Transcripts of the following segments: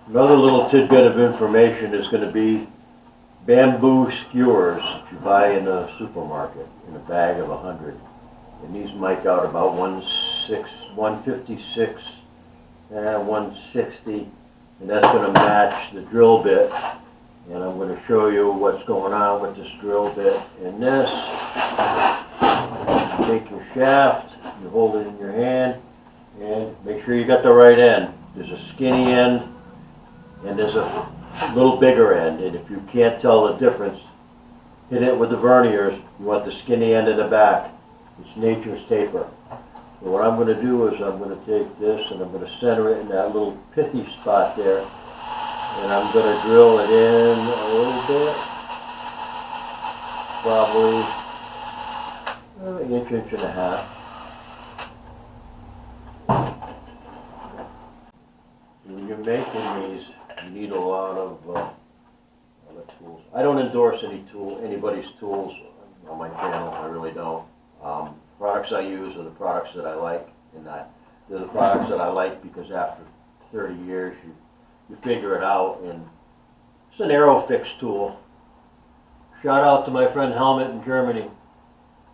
Another little tidbit of information is going to be bamboo skewers that you buy in a supermarket in a bag of 100. And these mic out about 156 and 160, and that's going to match the drill bit. And I'm going to show you what's going on with this drill bit and this. You take your shaft, you hold it in your hand, and make sure you got the right end. There's a skinny end, and there's a little bigger end. And if you can't tell the difference, hit it with the verniers. You want the skinny end in the back. It's nature's taper. So what I'm going to do is I'm going to take this and I'm going to center it in that little pithy spot there. And I'm going to drill it in a little bit. Probably an inch, inch and a half. When you're making these, you need a lot of tools. I don't endorse anybody's tools on my channel. I really don't. Products I use are the products that I like, and they're the products that I like because after 30 years you figure it out. And it's an Aerofix tool. Shout out to my friend Helmut in Germany.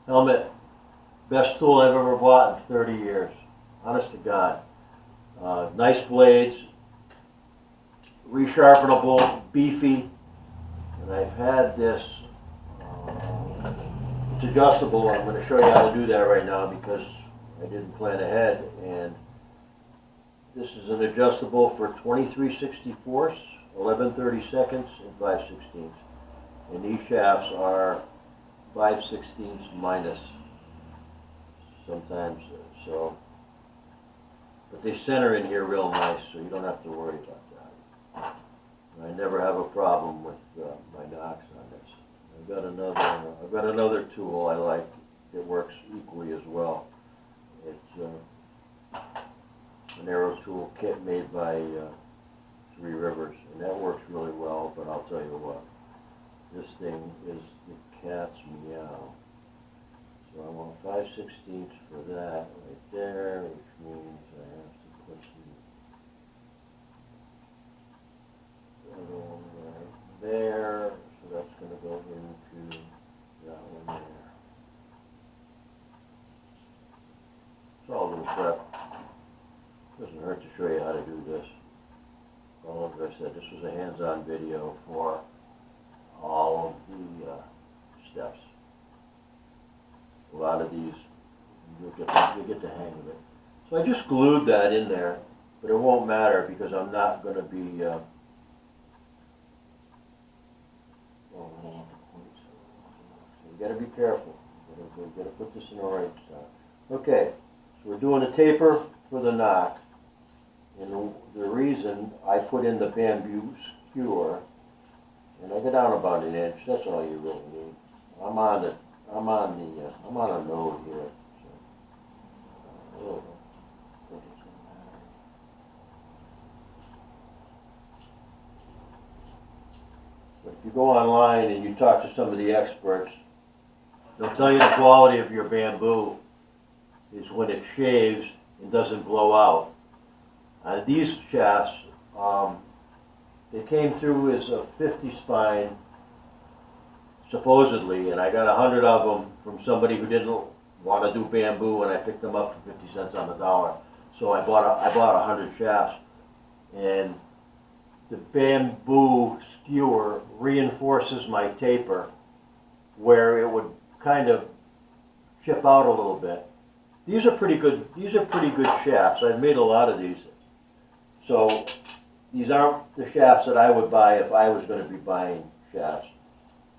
Helmut, best tool I've ever bought in 30 years. Honest to God. Nice blades, resharpenable, beefy, and I've had this, it's adjustable. I'm going to show you how to do that right now because I didn't plan ahead. And this is an adjustable for 23/64, 11/32, and 5/16. And these shafts are 5/16 minus sometimes, so. But they center in here real nice, so you don't have to worry about that. And I never have a problem with my nocks on this. I've got another tool I like that works equally as well. It's an Aero tool kit made by Three Rivers, and that works really well. But I'll tell you what, this thing is the cat's meow. So I want 5/16 for that right there, which means I have to put the other one right there. So that's going to go into that one there. It's all a little prep. Doesn't hurt to show you how to do this. All of I said, this was a hands-on video for all of the steps. A lot of these, you'll get the hang of it. So I just glued that in there, but it won't matter because I'm not going to be, you got to be careful. You got to put this in the right spot. Okay, so we're doing a taper for the knock, and the reason I put in the bamboo skewer, and I go down about an inch. That's all you really need. I'm on a node here. So, I think it's going to matter. But if you go online and you talk to some of the experts, they'll tell you the quality of your bamboo is when it shaves and doesn't blow out. These shafts, they came through as a 50 spine, supposedly, and I got 100 of them from somebody who didn't want to do bamboo, and I picked them up for 50 cents on the dollar. So I bought 100 shafts, and the bamboo skewer reinforces my taper where it would kind of chip out a little bit. These are pretty good. These are pretty good shafts. I've made a lot of these. So these aren't the shafts that I would buy if I was going to be buying shafts.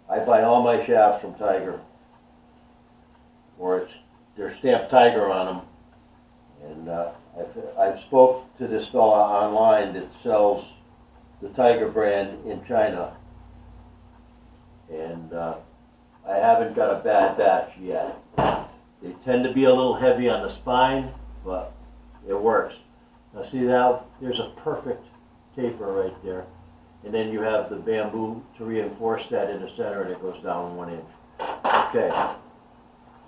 I buy all my shafts from Tiger, or they're stamped Tiger on them. And I've spoke to this fella online that sells the Tiger brand in China, and I haven't got a bad batch yet. They tend to be a little heavy on the spine, but it works. Now see that? There's a perfect taper right there. And then you have the bamboo to reinforce that in the center, and it goes down 1 inch. Okay,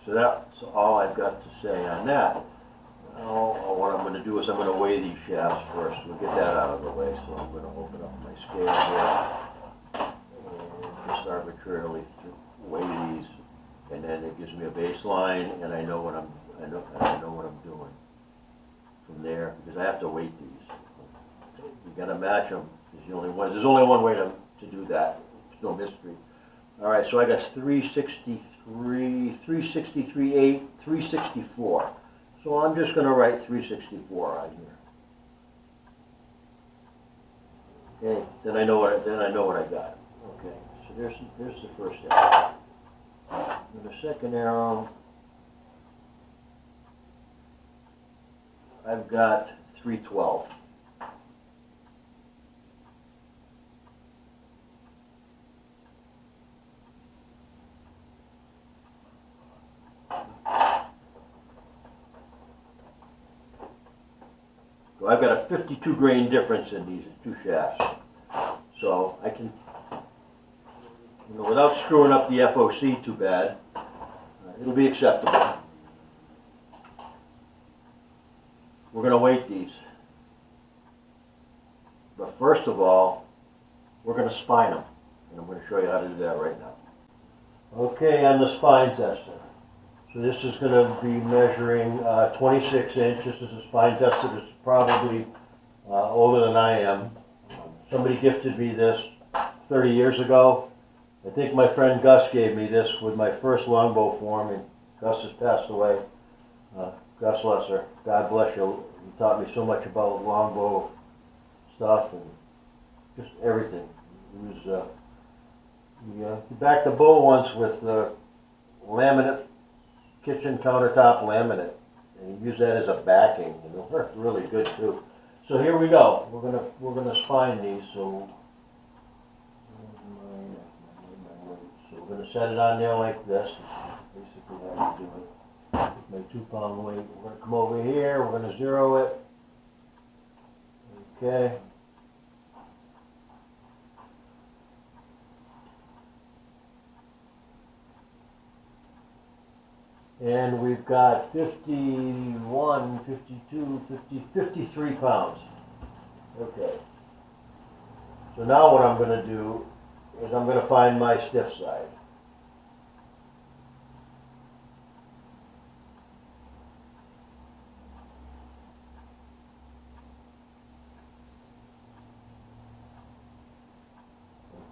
so that's all I've got to say on that. what I'm gonna do is I'm gonna weigh these shafts first. We'll get that out of the way. So I'm gonna open up my scale here and just arbitrarily weigh these, and then it gives me a baseline, and I know what I'm doing from there, because I have to weight these. You gotta match them. There's only one way to do that. It's no mystery. All right, so I got 363, 363.8, 364. So I'm just gonna write 364 right here. Okay, then I know what I got. Okay, so there's the first arrow. And the second arrow, I've got 312. So I've got a 52 grain difference in these two shafts. So I can, without screwing up the FOC too bad, it'll be acceptable. We're going to weight these. But first of all, we're going to spine them. And I'm going to show you how to do that right now. Okay, on the spine tester. So this is going to be measuring 26 inches. This is a spine tester that's probably older than I am. Somebody gifted me this 30 years ago. I think my friend Gus gave me this with my first longbow form, and Gus has passed away. Gus Lesser, God bless you. He taught me so much about longbow stuff and just everything. He backed the bow once with laminate, kitchen countertop laminate, and he used that as a backing, and it worked really good too. So here we go. We're gonna spine these. So we're gonna set it on there like this. Basically how you do it. My 2-pound weight. We're gonna come over here. We're gonna zero it. Okay. And we've got 51, 52, 50, 53 pounds. Okay. So now what I'm going to do is I'm going to find my stiff side.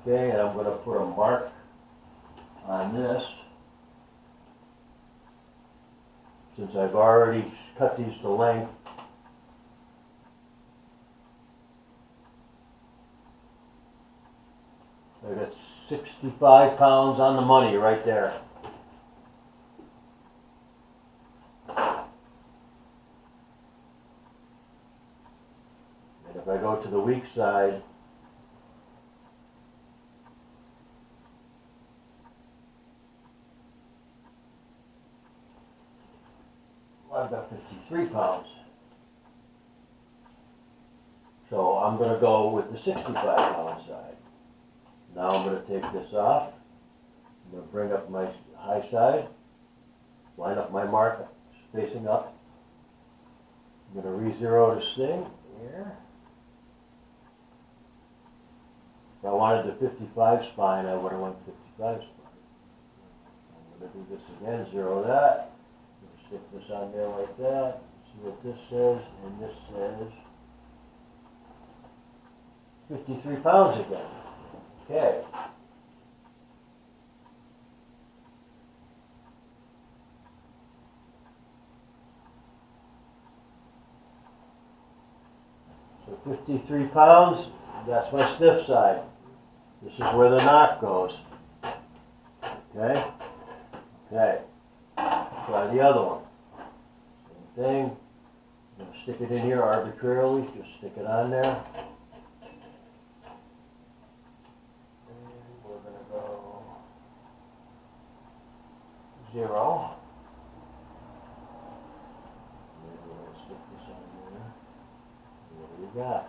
Okay, and I'm going to put a mark on this. Since I've already cut these to length, I got 65 pounds on the money right there. And if I go to the weak side, I've got 53 pounds. So I'm going to go with the 65-pound side. Now I'm going to take this off. I'm going to bring up my high side, line up my mark facing up. I'm going to re-zero this thing here. If I wanted the 55 spine, I would have went 55 spine. I'm going to do this again, zero that. Stick this on there like that, see what this says, and this says 53 pounds again. Okay. So 53 pounds, that's my stiff side. This is where the knock goes. Okay? Okay. Try the other one. Same thing. I'm going to stick it in here arbitrarily. Just stick it on there. And we're going to go 0. And we're going to stick this on there. What do we got?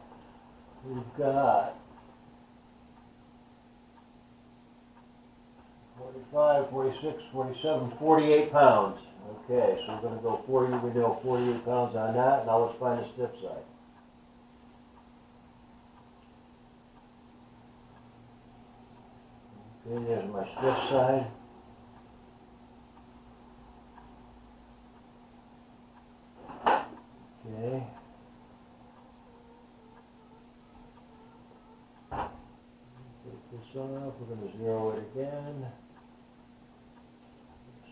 We've got 45, 46, 47, 48 pounds. Okay, so we're gonna go 48 pounds on that. Now let's find the stiff side. Okay, there's my stiff side. Okay. Take this off, we're going to zero it again.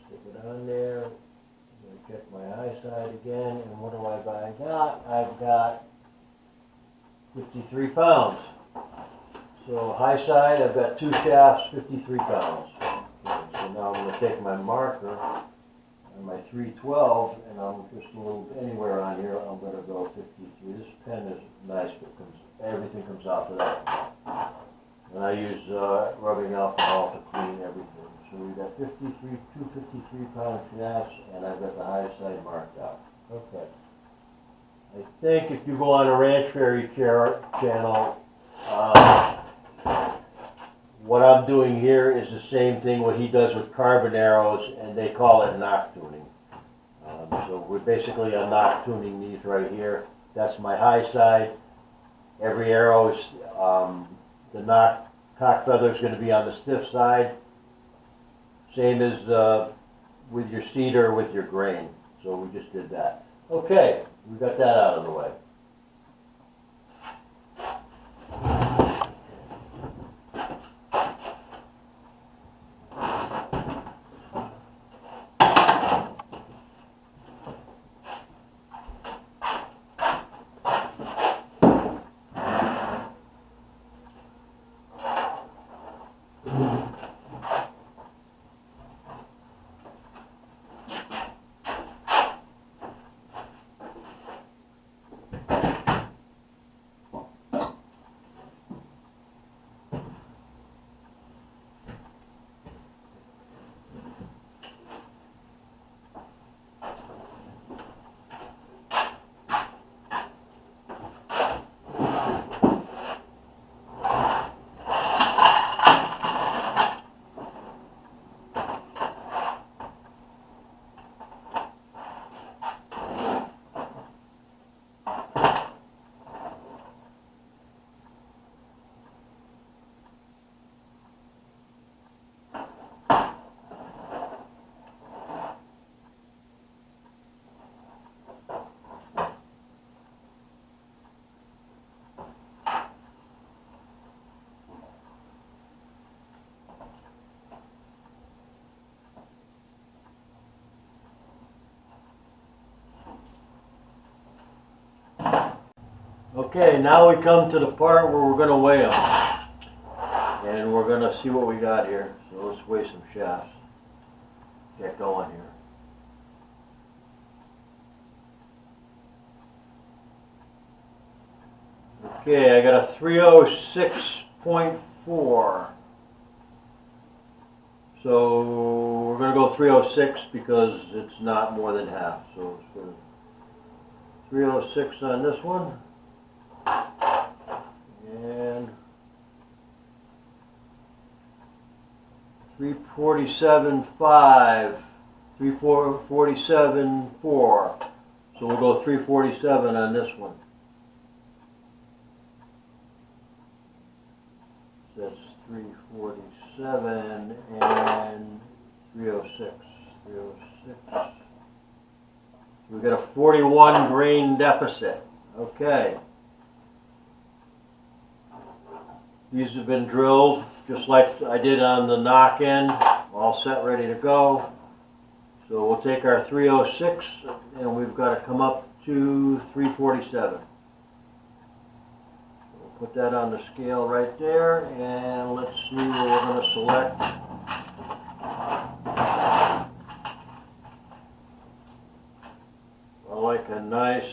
Stick it on there. I'm going to check my high side again, and what do I got? I've got 53 pounds. So high side, I've got 2 shafts, 53 pounds. Okay, so now I'm going to take my marker and my 312, and I'm just a little anywhere on here. I'm going to go 53. This pen is nice, but everything comes out of that. And I use rubbing alcohol to clean everything. So we've got 2 53-pound shafts, and I've got the high side marked out. Okay. I think if you go on a Ranch Fairy channel, what I'm doing here is the same thing what he does with carbon arrows, and they call it knock tuning. So we're basically knock tuning these right here. That's my high side. Every arrow is, the cock feather is going to be on the stiff side. Same as with your cedar, with your grain. So we just did that. Okay, we got that out of the way. Okay, now we come to the part where we're going to weigh them. And we're going to see what we got here. So let's weigh some shafts. Get going here. Okay, I got a 306.4. So we're going to go 306 because it's not more than half. So it's going to 306 on this one. And 347.5, 347.4. So we'll go 347 on this one. So that's 347 and 306. 306. We've got a 41 grain deficit. Okay. These have been drilled just like I did on the knock end, all set, ready to go. So we'll take our 306 and we've got to come up to 347. We'll put that on the scale right there, and let's see what we're going to select. I like a nice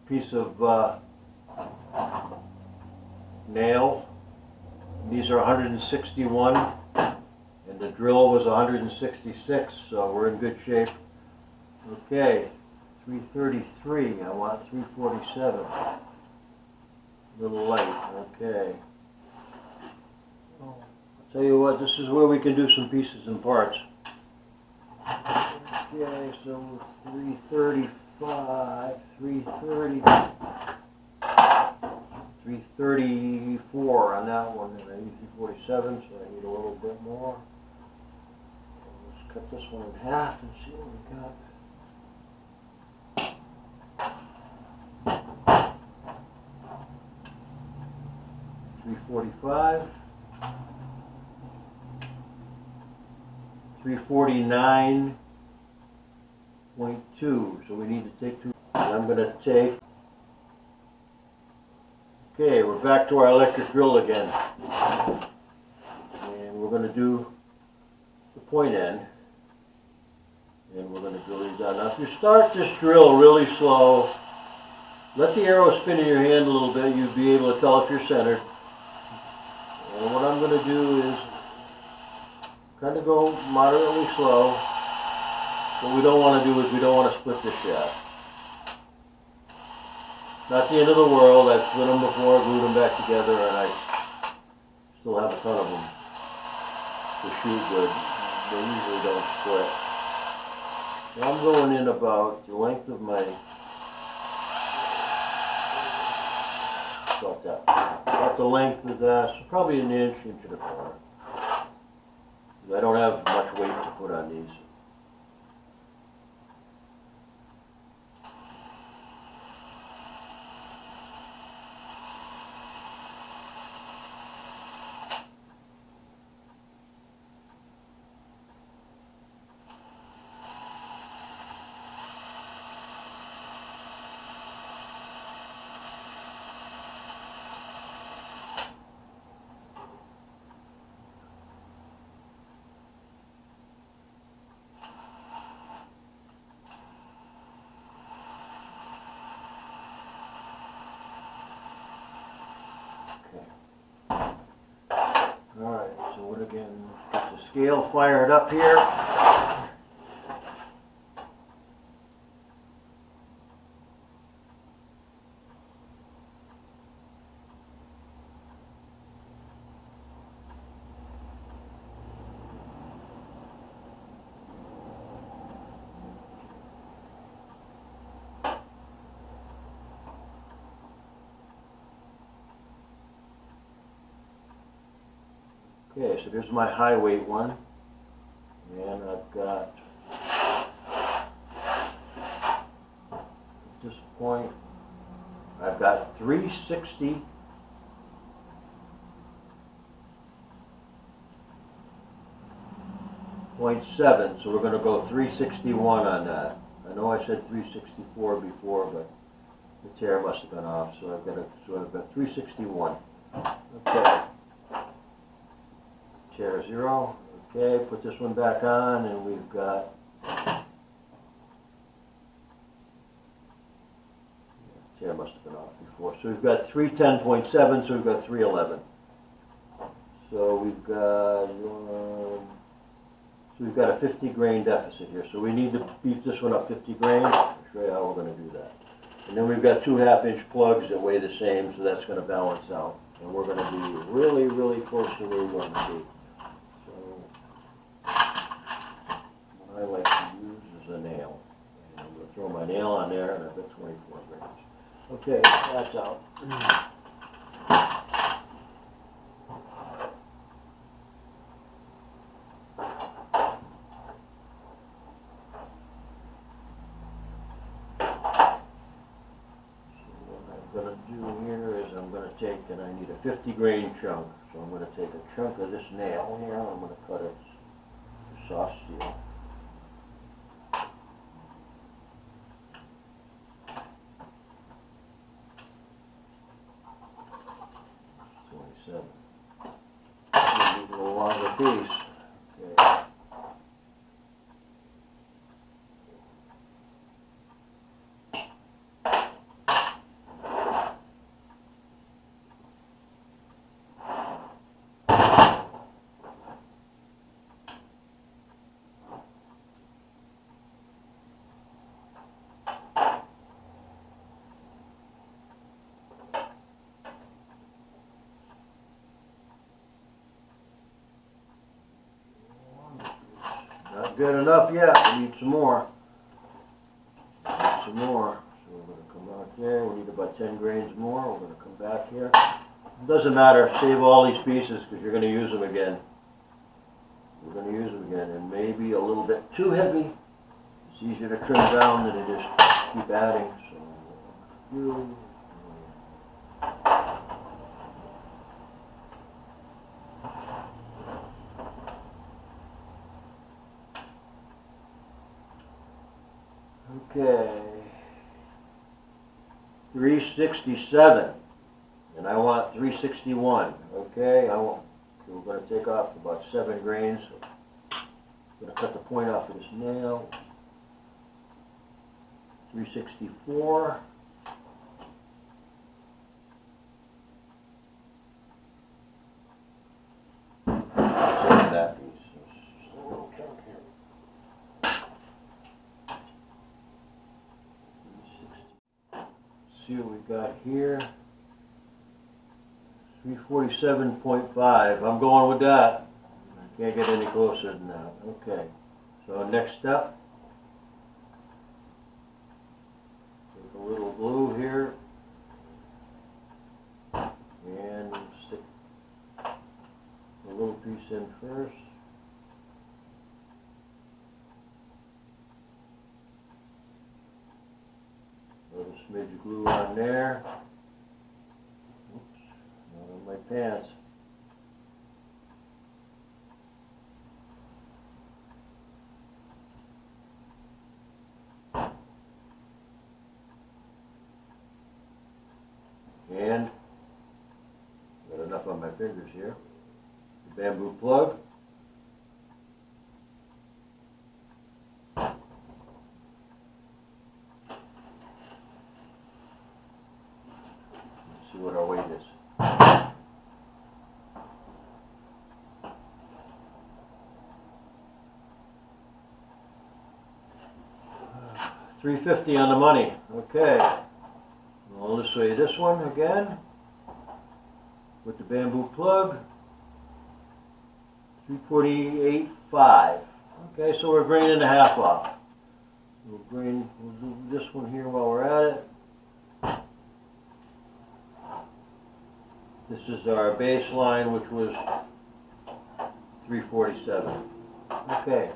piece of nail. These are 161 and the drill was 166, so we're in good shape. Okay, 333. I want 347. A little light. Okay. I'll tell you what, this is where we can do some pieces and parts. Okay, so 335, 330, 334 on that one, and I use 347, so I need a little bit more. Let's cut this one in half and see what we got. 345, 349.2. So we need to take two. I'm going to take. Okay, we're back to our electric drill again, and we're going to do the point end, and we're going to drill these out. Now, if you start this drill really slow, let the arrow spin in your hand a little bit. You'll be able to tell if you're centered. And what I'm going to do is kind of go moderately slow. What we don't want to do is we don't want to split this shaft. Not the end of the world. I've split them before, glued them back together, and I still have a ton of them to shoot good. They usually don't split. So I'm going in about the length of my, about the length of that, so probably an inch, inch and a quarter. I don't have much weight to put on these. Alright, so what again, get the scale fired up here. Okay, so there's my high weight one, and I've got, at this point, I've got 360.7, so we're going to go 361 on that. I know I said 364 before, but the tear must have been off, so I've got 361. Okay. Chair 0. Okay, put this one back on, and we've got chair must have been off before. So we've got 310.7, so we've got 311. So we've got a 50 grain deficit here. So we need to beef this one up 50 grain. I'll show you how we're going to do that. And then we've got 2 half-inch plugs that weigh the same, so that's going to balance out. And we're going to be really, really close to where we want to be. I like to use is a nail. And I'm going to throw my nail on there, and I've got 24 grams. Okay, that's out. So what I'm going to do here is I'm going to take, and I need a 50 grain chunk. So I'm going to take a chunk of this nail here, and I'm going to cut it to soft steel. 27. A little longer piece. Okay. not good enough yet. We need some more. We need some more. So we're going to come out there. We need about 10 grains more. We're going to come back here. It doesn't matter. Save all these pieces because you're going to use them again. We're going to use them again. And maybe a little bit too heavy. It's easier to trim down than it is to keep adding. So, okay, 367, and I want 361. Okay, we're going to take off about 7 grains. I'm going to cut the point off of this nail. 364. Save that piece. Just a little chunk here. See what we got here. 347.5. I'm going with that. I can't get any closer than that. Okay. So next step. Take a little glue here. And stick a little piece in first. Put a smidge of glue on there. Oops, not on my pants. And got enough on my fingers here. The bamboo plug. See what our weight is. $3.50 on the money. Okay. Well, this way, this one again with the bamboo plug. 348.5. Okay, so we're a grain and a half off. We'll do this one here while we're at it. This is our baseline, which was 347. Okay.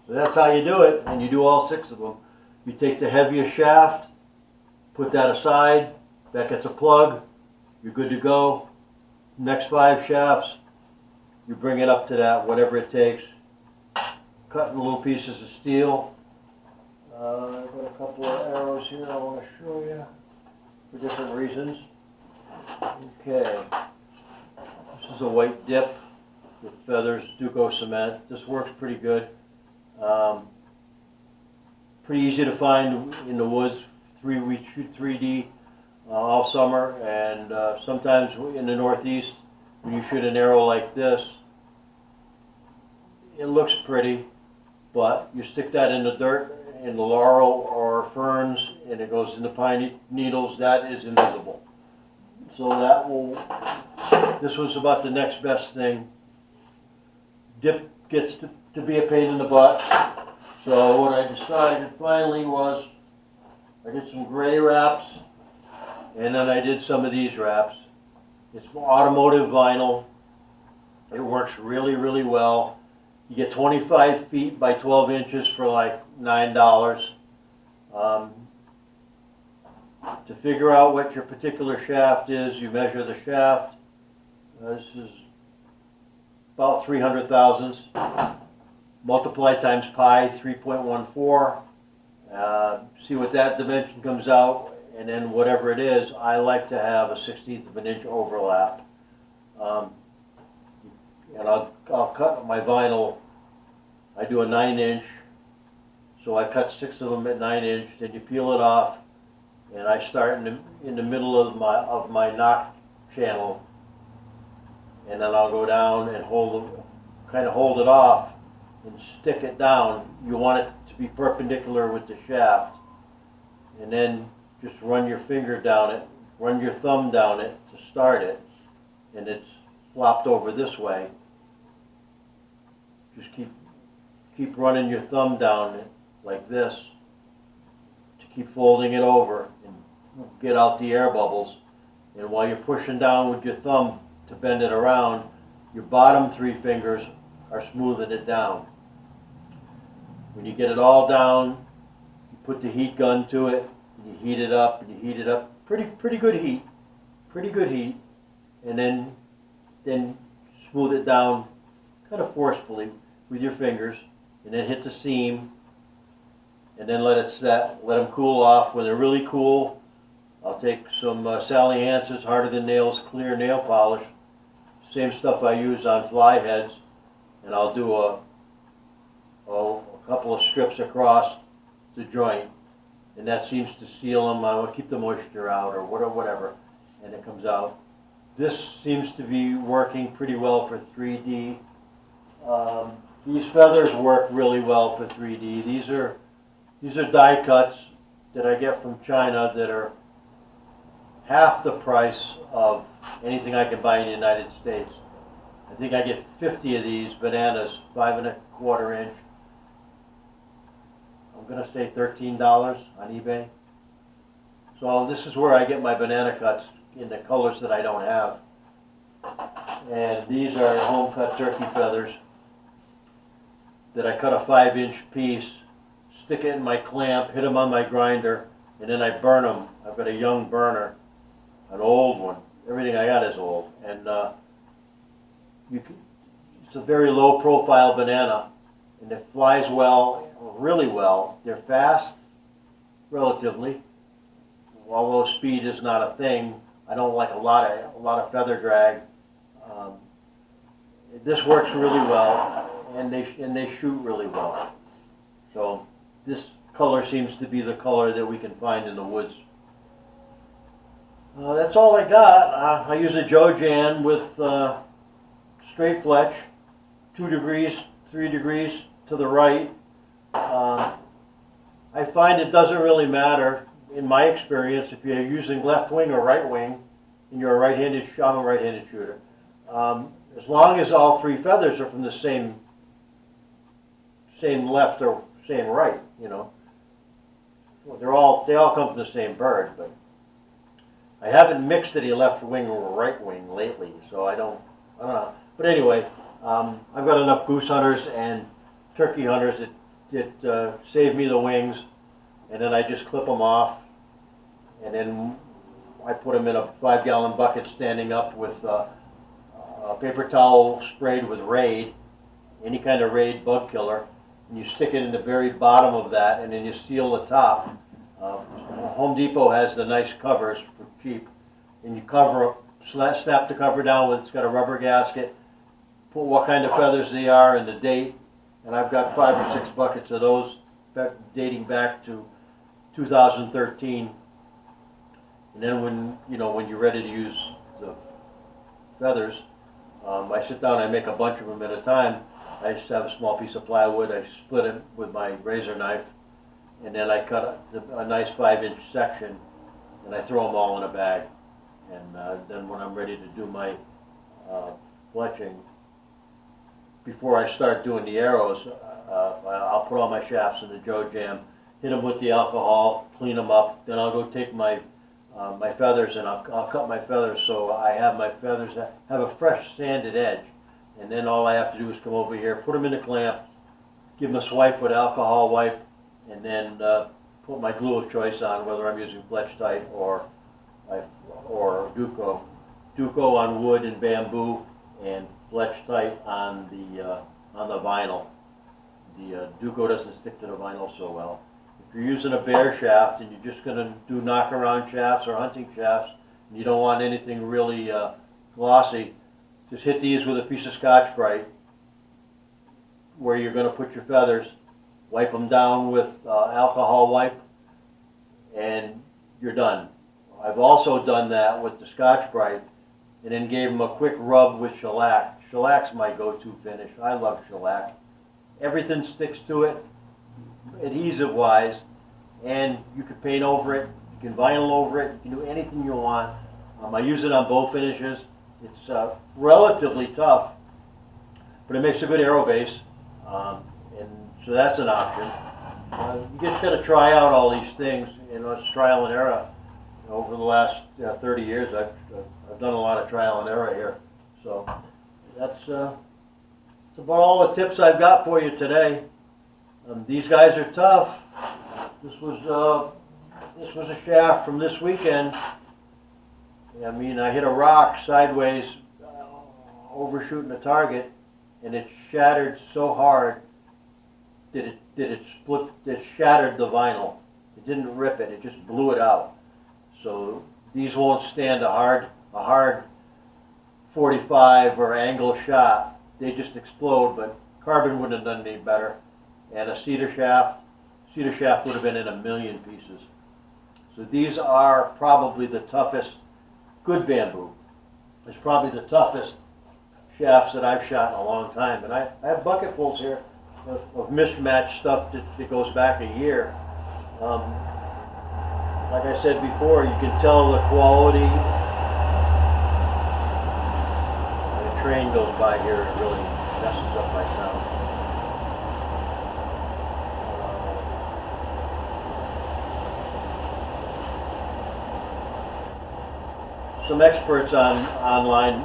So that's how you do it, and you do all 6 of them. You take the heaviest shaft, put that aside, that gets a plug, you're good to go. Next 5 shafts, you bring it up to that, whatever it takes. Cutting little pieces of steel. I've got a couple of arrows here I want to show you for different reasons. Okay, this is a white dip with feathers, Duco cement. This works pretty good. Pretty easy to find in the woods. We shoot 3D all summer, and sometimes in the Northeast, when you shoot an arrow like this, it looks pretty, but you stick that in the dirt, in the laurel or ferns, and it goes in the pine needles, that is invisible. So that will, this was about the next best thing. Dip gets to be a pain in the butt. So what I decided finally was, I did some gray wraps, and then I did some of these wraps. It's automotive vinyl. It works really, really well. You get 25 feet by 12 inches for like $9. To figure out what your particular shaft is, you measure the shaft. This is about 300 thousandths. Multiply times pi, 3.14. See what that dimension comes out, and then whatever it is, I like to have a 1/16 of an inch overlap. And I'll cut my vinyl. I do a 9-inch, so I cut 6 of them at 9-inch. Then you peel it off, and I start in the middle of my knock channel, and then I'll go down and kind of hold it off and stick it down. You want it to be perpendicular with the shaft, and then just run your finger down it, run your thumb down it to start it, and it's flopped over this way. Just keep keep running your thumb down like this to keep folding it over and get out the air bubbles. And while you're pushing down with your thumb to bend it around, your bottom 3 fingers are smoothing it down. When you get it all down, you put the heat gun to it, and you heat it up, and you heat it up, pretty good heat, and then smooth it down kind of forcefully with your fingers, and then hit the seam, and then let it set, let them cool off. When they're really cool, I'll take some Sally Hansen's Harder Than Nails clear nail polish, same stuff I use on fly heads, and I'll do a couple of strips across the joint, and that seems to seal them. I will keep the moisture out or whatever, and it comes out. This seems to be working pretty well for 3D. These feathers work really well for 3D. These are die cuts that I get from China that are half the price of anything I can buy in the United States. I think I get 50 of these bananas, 5 1/4 inch. I'm going to say $13 on eBay. So this is where I get my banana cuts in the colors that I don't have. And these are home cut turkey feathers that I cut a 5-inch piece, stick it in my clamp, hit them on my grinder, and then I burn them. I've got a young burner, an old one. Everything I got is old. And it's a very low profile banana, and it flies well, really well. They're fast, relatively. Although speed is not a thing, I don't like a lot of feather drag. This works really well, and they shoot really well. So this color seems to be the color that we can find in the woods. That's all I got. I use a Jojan with straight fletch, 2 degrees, 3 degrees to the right. I find it doesn't really matter, in my experience, if you're using left wing or right wing, and you're a right-handed, I'm a right-handed shooter. As long as all 3 feathers are from the same left or same right, you know. Well, they all come from the same bird, but I haven't mixed any left wing or right wing lately, so I don't know. But anyway, I've got enough goose hunters and turkey hunters that save me the wings, and then I just clip them off, and then I put them in a 5-gallon bucket standing up with a paper towel sprayed with Raid, any kind of Raid bug killer, and you stick it in the very bottom of that, and then you seal the top. Home Depot has the nice covers for cheap, and you cover, snap the cover down with, it's got a rubber gasket, put what kind of feathers they are and the date, and I've got 5 or 6 buckets of those dating back to 2013. And then when you're ready to use the feathers, I sit down and I make a bunch of them at a time. I just have a small piece of plywood, I split it with my razor knife, and then I cut a nice 5-inch section, and I throw them all in a bag. And then when I'm ready to do my fletching, before I start doing the arrows, I'll put all my shafts in the Jojan, hit them with the alcohol, clean them up, then I'll go take my feathers and I'll cut my feathers so I have my feathers have a fresh sanded edge. And then all I have to do is come over here, put them in the clamp, give them a swipe with alcohol wipe, and then put my glue of choice on, whether I'm using Fletch-Tite or Duco. Duco on wood and bamboo, and Fletch-Tite on the vinyl. The Duco doesn't stick to the vinyl so well. If you're using a bare shaft and you're just going to do knock-around shafts or hunting shafts, and you don't want anything really glossy, just hit these with a piece of Scotch-Brite where you're going to put your feathers, wipe them down with alcohol wipe, and you're done. I've also done that with the Scotch-Brite and then gave them a quick rub with shellac. Shellac's my go-to finish. I love shellac. Everything sticks to it, adhesive-wise, and you can paint over it, you can vinyl over it, you can do anything you want. I use it on bow finishes. It's relatively tough, but it makes a good arrow base, and So that's an option. You just got to try out all these things. You know, it's trial and error. Over the last 30 years, I've done a lot of trial and error here. So that's about all the tips I've got for you today. These guys are tough. This was a shaft from this weekend. I mean, I hit a rock sideways, overshooting the target, and it shattered so hard that it split. It shattered the vinyl. It didn't rip it. It just blew it out. So these won't stand a hard 45 or angle shot. They just explode. But carbon wouldn't have done any better. And a cedar shaft would have been in a million pieces. So these are probably the toughest. Good bamboo is probably the toughest shafts that I've shot in a long time. And I have bucketfuls here of mismatched stuff that goes back a year. Like I said before, you can tell the quality. The train goes by here, it really messes up my sound. Some experts online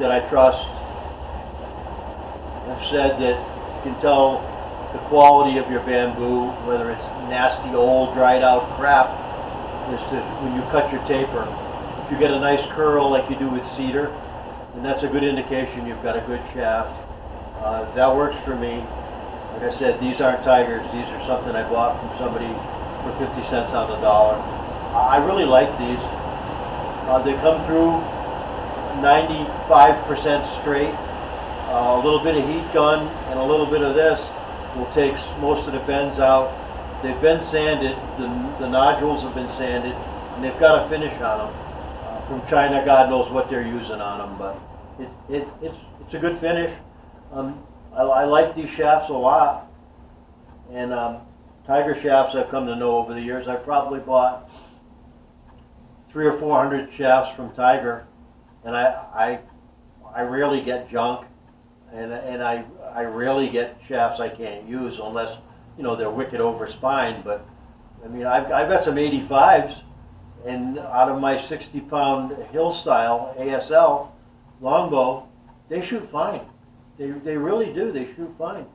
that I trust have said that you can tell the quality of your bamboo, whether it's nasty old dried out crap, is when you cut your taper. If you get a nice curl like you do with cedar, then that's a good indication you've got a good shaft. That works for me. Like I said, these aren't Tigers. These are something I bought from somebody for 50 cents on the dollar. I really like these. They come through 95% straight. A little bit of heat gun and a little bit of this will take most of the bends out. They've been sanded, the nodules have been sanded, and they've got a finish on them. From China, God knows what they're using on them, but it's a good finish. I like these shafts a lot, and Tiger shafts I've come to know over the years. I've probably bought 300 or 400 shafts from Tiger, and I rarely get junk, and I rarely get shafts I can't use unless, you know, they're wicked over spine. But I mean, I've got some 85s, and out of my 60-pound Hill style ASL longbow, they shoot fine. They really do. They shoot fine.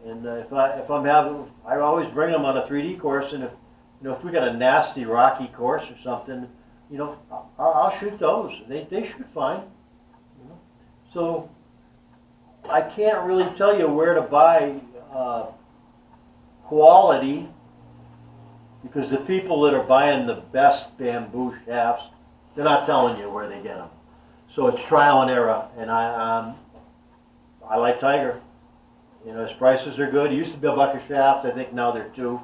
And if I'm having, I always bring them on a 3D course, and if we got a nasty rocky course or something, you know, I'll shoot those. They shoot fine. You know? So I can't really tell you where to buy quality, because the people that are buying the best bamboo shafts, they're not telling you where they get them. So it's trial and error, and I like Tiger. You know, his prices are good. He used to be $1 a shaft. I think now they're $2.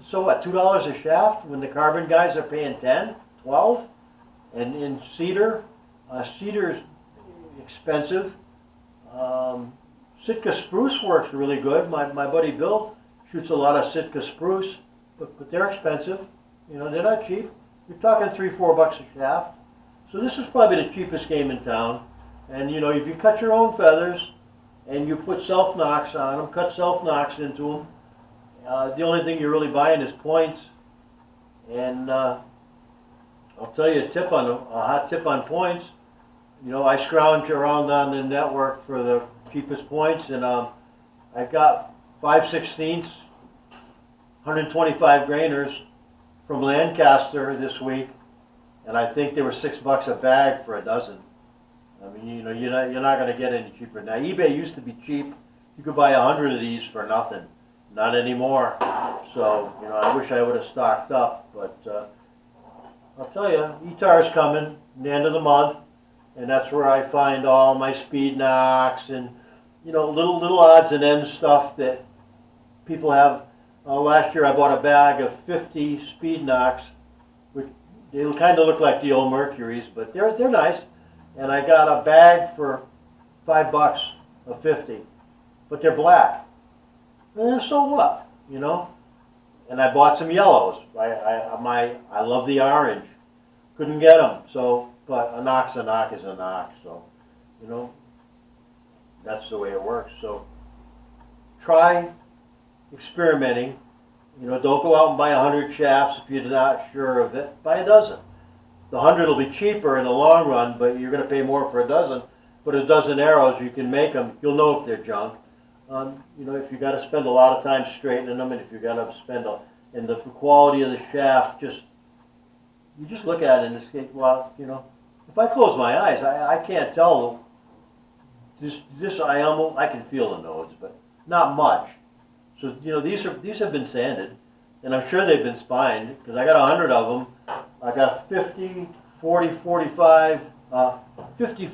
So what, $2 a shaft when the carbon guys are paying 10, 12? And in cedar, cedar's expensive. Sitka spruce works really good. My buddy Bill shoots a lot of Sitka spruce, but they're expensive. You know, they're not cheap. You're talking $3, $4 a shaft. So this is probably the cheapest game in town. And you know, if you cut your own feathers and you put self-nocks on them, cut self-nocks into them, the only thing you're really buying is points. And I'll tell you a hot tip on points. You know, I scrounge around on the network for the cheapest points, and I got 5/16, 125 grainers from Lancaster this week, and I think they were $6 a bag for a dozen. I mean, you know, you're not going to get any cheaper. Now, eBay used to be cheap. You could buy 100 of these for nothing. Not anymore. So, you know, I wish I would have stocked up, but I'll tell you, ETAR's coming, the end of the month, and that's where I find all my speed knocks and, you know, little odds and ends stuff that people have. Last year I bought a bag of 50 speed knocks, which they kind of look like the old Mercuries, but they're nice. And I got a bag for $5 of 50, but they're black. So what, you know? And I bought some yellows. I love the orange. Couldn't get them. So, but a knock's a knock is a knock. So, you know, that's the way it works. So, try experimenting. You know, don't go out and buy 100 shafts if you're not sure of it. Buy a dozen. The 100 will be cheaper in the long run, but you're going to pay more for a dozen. But a dozen arrows, you can make them. You'll know if they're junk. You know, if you got to spend a lot of time straightening them, and if you got to spend and the quality of the shaft, you just look at it and say, well, you know, if I close my eyes, I can't tell. I can feel the nodes, but not much. So, you know, these have been sanded, and I'm sure they've been spined, because I got 100 of them. I got 50, 40, 45, 50,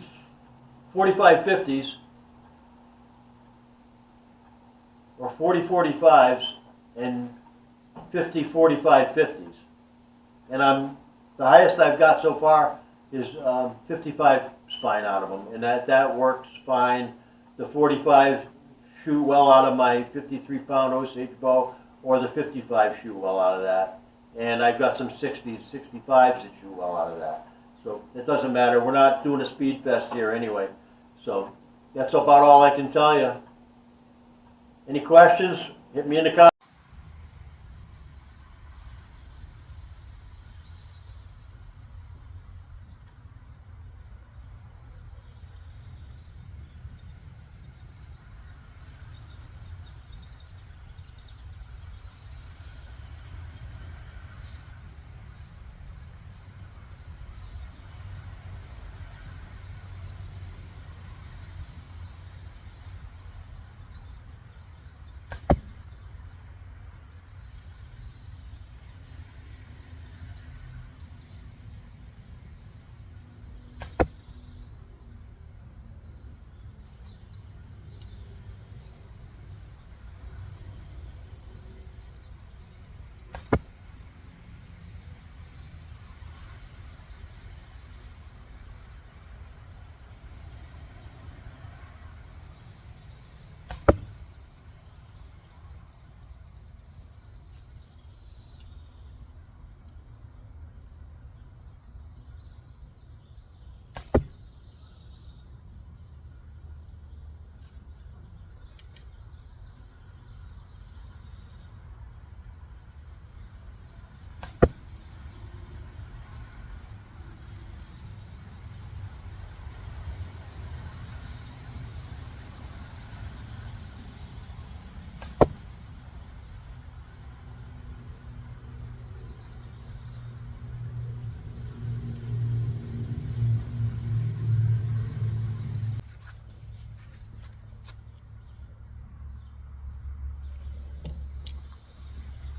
45 50s, or 40 45s, and 50 45 50s. And the highest I've got so far is 55 spine out of them, and that works fine. The 45 shoot well out of my 53-pound Osage bow, or the 55 shoot well out of that. And I've got some 60s, 65s that shoot well out of that. So it doesn't matter. We're not doing a speed fest here anyway. So that's about all I can tell you. Any questions? Hit me in the comments.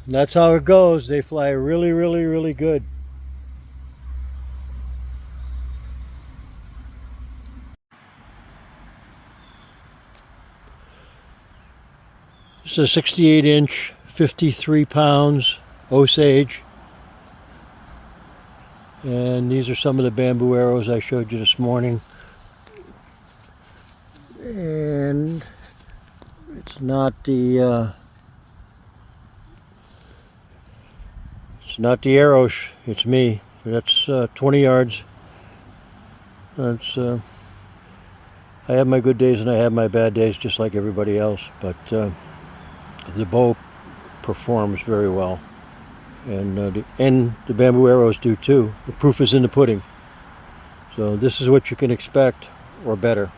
And that's how it goes. They fly really, really, really good. This is a 68 inch, 53 pounds Osage. And these are some of the bamboo arrows I showed you this morning. And it's not the arrows, it's me. That's 20 yards. That's I have my good days and I have my bad days, just like everybody else. But the bow performs very well, and the bamboo arrows do too. The proof is in the pudding. So this is what you can expect, or better.